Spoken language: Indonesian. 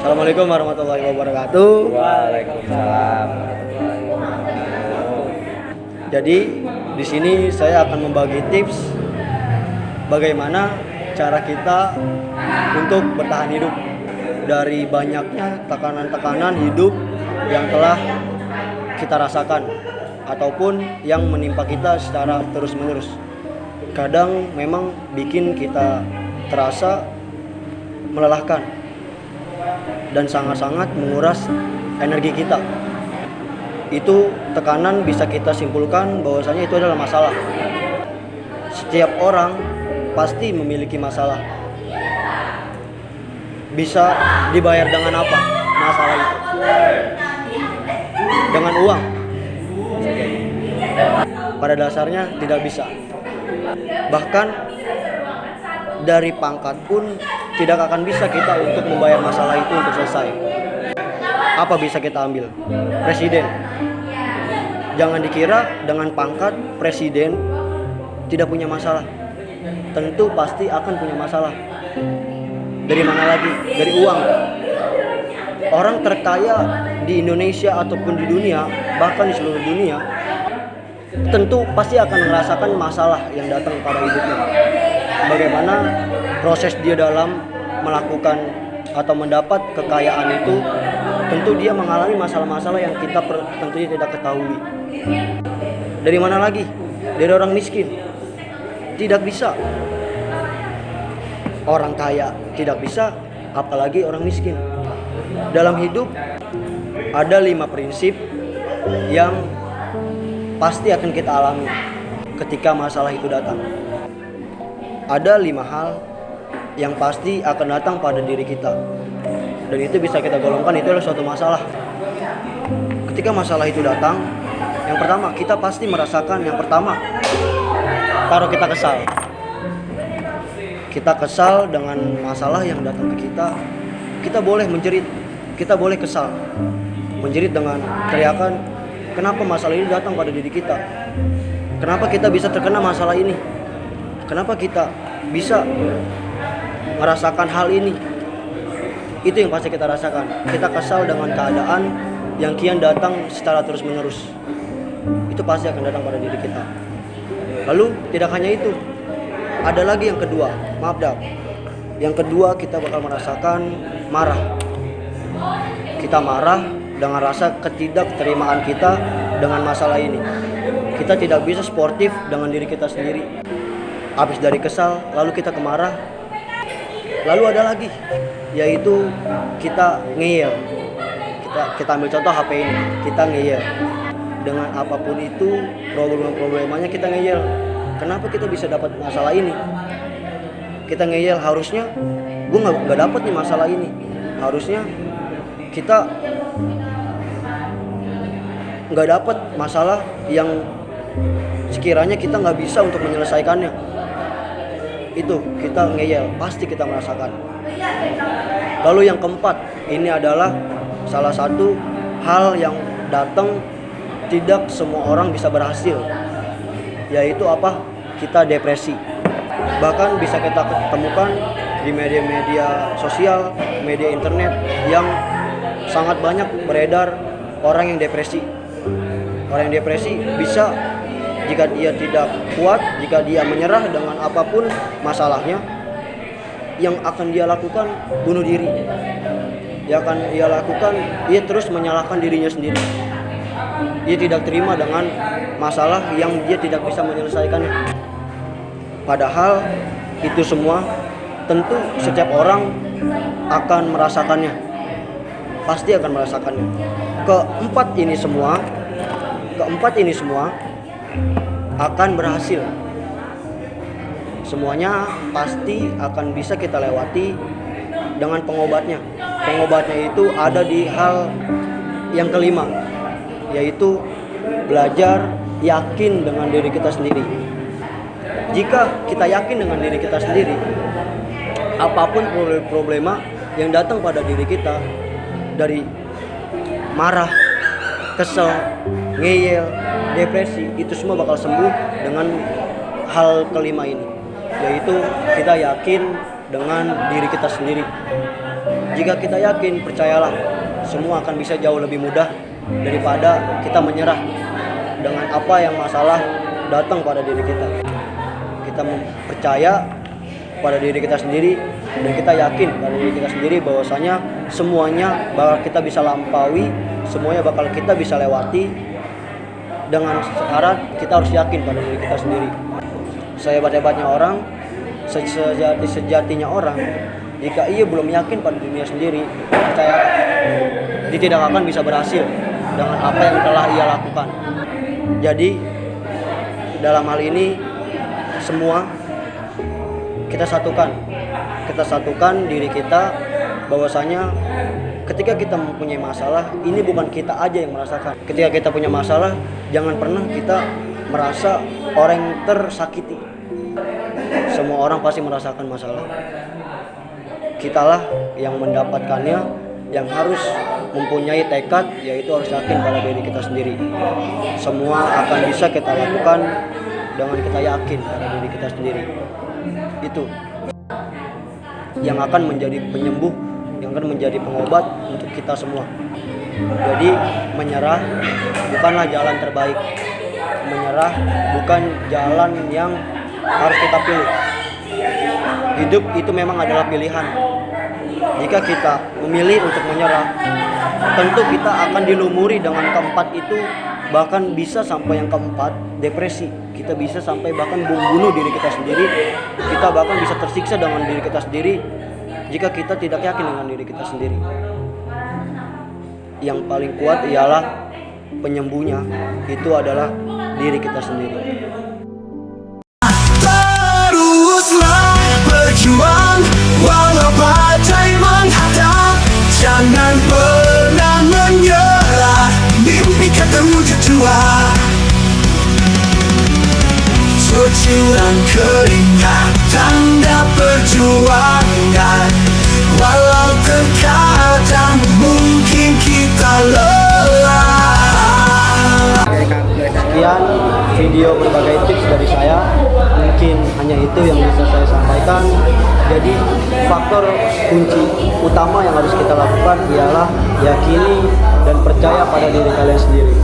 Assalamualaikum warahmatullahi wabarakatuh. Waalaikumsalam. Jadi di sini saya akan membagi tips bagaimana cara kita untuk bertahan hidup dari banyaknya tekanan-tekanan hidup yang telah kita rasakan ataupun yang menimpa kita secara terus-menerus. Kadang memang bikin kita terasa melelahkan dan sangat-sangat menguras energi kita. Itu tekanan bisa kita simpulkan bahwasanya itu adalah masalah. Setiap orang pasti memiliki masalah. Bisa dibayar dengan apa masalah itu? Dengan uang? Pada dasarnya tidak bisa. Bahkan dari pangkat pun tidak akan bisa kita untuk membayar masalah itu untuk selesai. Apa bisa kita ambil? Presiden. Jangan dikira dengan pangkat presiden tidak punya masalah. Tentu pasti akan punya masalah. Dari mana lagi? Dari uang. Orang terkaya di Indonesia ataupun di dunia, bahkan di seluruh dunia, tentu pasti akan merasakan masalah yang datang pada hidupnya. Bagaimana proses dia dalam melakukan atau mendapat kekayaan itu, tentu dia mengalami masalah-masalah yang kita tentunya tidak ketahui. Dari mana lagi? Dari orang miskin. Tidak bisa. Orang kaya tidak bisa, apalagi orang miskin. Dalam hidup ada 5 prinsip yang pasti akan kita alami ketika masalah itu datang. Ada 5 hal yang pasti akan datang pada diri kita, dan itu bisa kita golongkan itu adalah suatu masalah. Ketika masalah itu datang, yang pertama kita pasti merasakan, yang pertama, taruh kita kesal. Kita kesal dengan masalah yang datang ke kita. Kita boleh menjerit, kita boleh kesal, menjerit dengan teriakan, kenapa masalah ini datang pada diri kita? Kenapa kita bisa terkena masalah ini? Kenapa kita bisa merasakan hal ini? Itu yang pasti kita rasakan. Kita kesal dengan keadaan yang kian datang secara terus-menerus. Itu pasti akan datang pada diri kita. Lalu tidak hanya itu, ada lagi yang kedua. Maaf dah. Yang kedua, kita bakal merasakan marah. Kita marah dengan rasa ketidakterimaan kita dengan masalah ini. Kita tidak bisa sportif dengan diri kita sendiri. Habis dari kesal, lalu kita kemarah. Lalu ada lagi, yaitu kita ngeyel. Kita ambil contoh HP ini, kita ngeyel. Dengan apapun itu, problemanya kita ngeyel. Kenapa kita bisa dapat masalah ini? Kita ngeyel, harusnya gue nggak dapat nih masalah ini. Harusnya kita nggak dapat masalah yang sekiranya kita nggak bisa untuk menyelesaikannya. Itu kita ngeyel, pasti kita merasakan. Lalu yang keempat, ini adalah salah satu hal yang datang tidak semua orang bisa berhasil, yaitu apa? Kita depresi. Bahkan bisa kita temukan di media-media sosial, media internet yang sangat banyak beredar orang yang depresi. Orang yang depresi bisa, jika dia tidak kuat, jika dia menyerah dengan apapun masalahnya, yang akan dia lakukan bunuh diri. Yang akan dia lakukan, dia terus menyalahkan dirinya sendiri. Dia tidak terima dengan masalah yang dia tidak bisa menyelesaikannya. Padahal itu semua tentu setiap orang akan merasakannya. Pasti akan merasakannya. Keempat ini semua akan berhasil. Semuanya pasti akan bisa kita lewati dengan pengobatnya. Pengobatnya itu ada di hal yang kelima, yaitu belajar yakin dengan diri kita sendiri. Jika kita yakin dengan diri kita sendiri, apapun problema yang datang pada diri kita, dari marah, kesel, ngeyel, depresi, itu semua bakal sembuh dengan hal kelima ini, yaitu kita yakin dengan diri kita sendiri. Jika kita yakin, percayalah, semua akan bisa jauh lebih mudah daripada kita menyerah dengan apa yang masalah datang pada diri kita. Kita percaya pada diri kita sendiri dan kita yakin pada diri kita sendiri bahwasanya semuanya bakal kita bisa lampaui, semuanya bakal kita bisa lewati. Dengan syarat kita harus yakin pada diri kita sendiri. Sehebat-hebatnya orang, sejatinya orang, jika ia belum yakin pada dirinya sendiri, percaya dia tidak akan bisa berhasil dengan apa yang telah ia lakukan. Jadi dalam hal ini semua kita satukan diri kita bahwasanya ketika kita mempunyai masalah, ini bukan kita aja yang merasakan. Ketika kita punya masalah, jangan pernah kita merasa orang yang tersakiti. Semua orang pasti merasakan masalah. Kitalah yang mendapatkannya, yang harus mempunyai tekad, yaitu harus yakin pada diri kita sendiri. Semua akan bisa kita lakukan dengan kita yakin pada diri kita sendiri. Itu yang akan menjadi penyembuh, yang akan menjadi pengobat untuk kita semua. Jadi menyerah bukanlah jalan terbaik. Menyerah bukan jalan yang harus kita pilih. Hidup itu memang adalah pilihan. Jika kita memilih untuk menyerah, tentu kita akan dilumuri dengan keempat itu, bahkan bisa sampai yang keempat, depresi. Kita bisa sampai bahkan membunuh diri kita sendiri. Kita bahkan bisa tersiksa dengan diri kita sendiri jika kita tidak yakin dengan diri kita sendiri. Yang paling kuat ialah penyembuhnya, itu adalah diri kita sendiri. Teruslah berjuang walau badai menghadap, jangan pernah menyerah, mimpi kan terwujud jua. Cucuran keringat tanda perjuangan, walau terkadang mungkin kita lelah. Sekian video berbagai tips dari saya. Mungkin hanya itu yang bisa saya sampaikan. Jadi faktor kunci utama yang harus kita lakukan ialah yakini dan percaya pada diri kalian sendiri.